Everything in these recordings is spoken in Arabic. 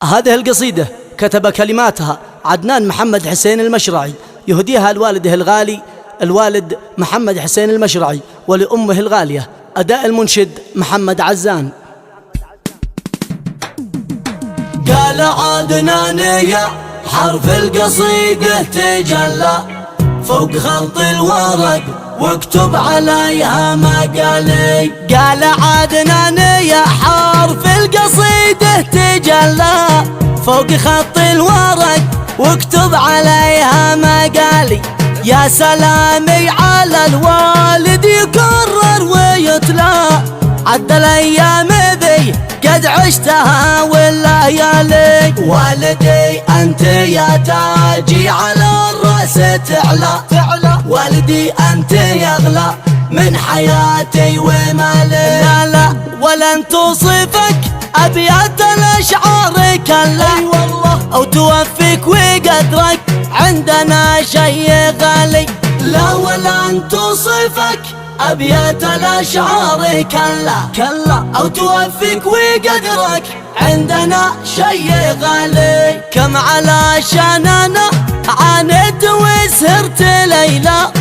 هذه القصيدة كتب كلماتها عدنان محمد حسين المشرعي، يهديها لوالده الغالي الوالد محمد حسين المشرعي ولأمه الغالية. أداء المنشد محمد عزان. قال عدنان يا حرف القصيدة تجلى فوق خط الورق واكتب عليها مقالي. قال عدنان يا حرف القصيدة تجلى فوق خط الورق واكتب عليها مقالي. يا سلامي على الوالد يكرر ويتلى عد الايام ذي قد عشتها والليالي. والدي انت يا تاجي على الراس تعلى والدي انت يغلى من حياتي ومالي. لا لا ولن توصفك ابيات الاشعار كلا والله او توفيك وقدرك عندنا شي غالي. لا ولن توصفك أبيات الأشعار كلا أو توفيك وقدرك عندنا شي غالي. كم علشان أنا عانيت وسهرت ليلة،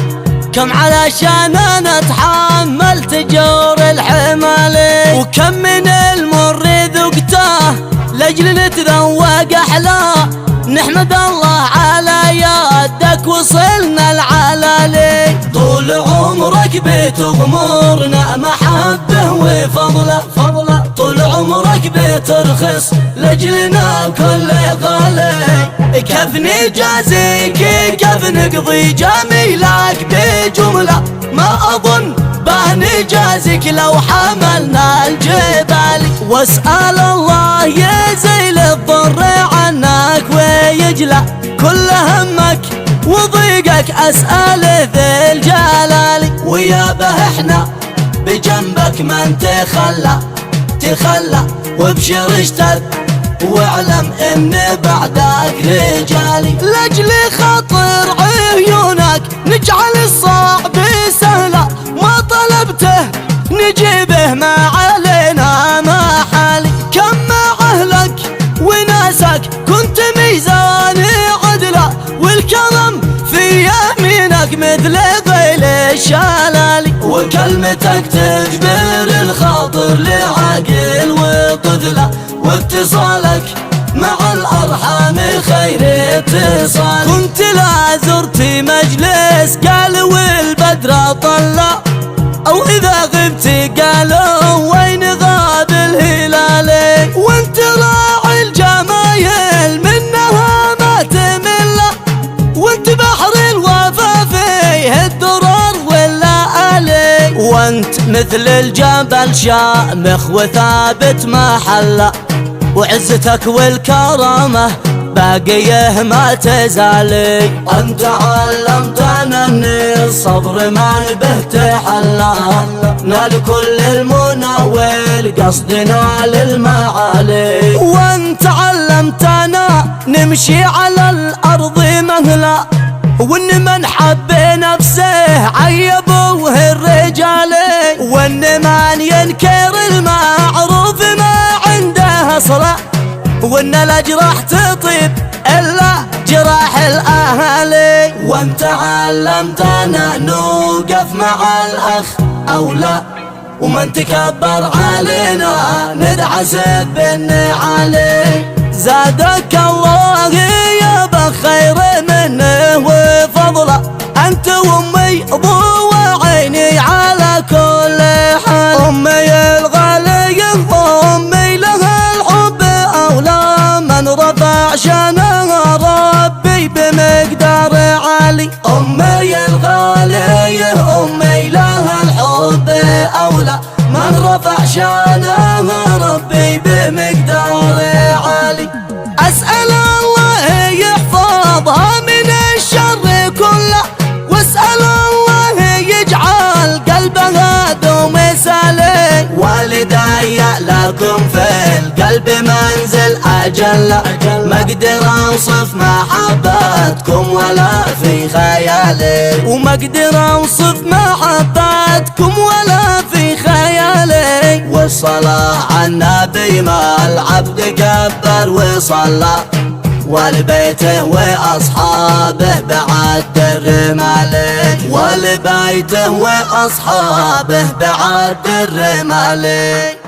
كم علشان أنا تحملت جور الحمالي، وكم من المر ذقته لأجل نتذوق أحلى. نحمد الله على يدك وصلنا العلالي. طول عمرك بتغمرنا محبه وفضله طول عمرك بترخص لأجلنا كل غالي. كيف نجازيك كيف نقضي جميلك بجملة ما أظن بنجازيك لو حملنا الجبال. واسأل الله يزيل الضر عنك ويجلى كل همك وضيقك أسأل ذي الجلال. ويا به احنا بجنبك من تخلى وابشر اشتد واعلم ان بعدك رجالي. لاجل خاطر عيونك نجعل الصعب سهلا، ما طلبته نجيبه ما علينا ما حالي. كم مع اهلك وناسك كنت ميزان عدله، والكرم في يمينك مثل غيل الشلالي. وكلمتك تجبر الخاطر لعقل وطفله، واتصالك مع الأرحام خير اتصال. كنت لا زرت مجلس قال والبدر طلع، أو إذا غبت قالوا وين غاب الهلالي. وانت راعي الجمايل منها ما تمل، وانت بحر الوفا فيه الدرر واللآلي. وانت مثل الجبل شامخ وثابت محله، وعزتك والكرامة باقيه ما تزالي. أنت علمتنا أن الصبر ما به تحلى، نال كل المنى والقصدنا للمعالي. وانت علمتنا نمشي على الأرض مهلا، وان من حب نفسه عيبوه الرجال، وان من ينكر المعروف ما عنده صلاة، وان الأجراح تطيب إلا جراح الأهالي. وانت علمتنا نوقف مع الأخ أولى، ومن تكبر علينا ندعس بالنعالي. زادك الله يا بخير منه وفضله، أنت وأمي ضو عيني على كل حال. أمي الغالية أمي لها الحب أولى، من رفع شانها ربي بمقدار عالي. أمي الغالية أمي لها الحب أولى، من رفع شانها ربي بمقدار عالي. أسأل الله يحفظها من الشر كله، واسأل الله يجعل قلبها دوم سالي. والدي لكم في القلب منزل أجل، ما أقدر أوصف محبتكم ولا في خيالي. وما أقدر أوصف محبتكم ولا في خيالي. والصلاة على النبي ما العبد كبر وصلى، ولبيته وأصحابه بعد در مالك، ولبيته وأصحابه بعد در مالك.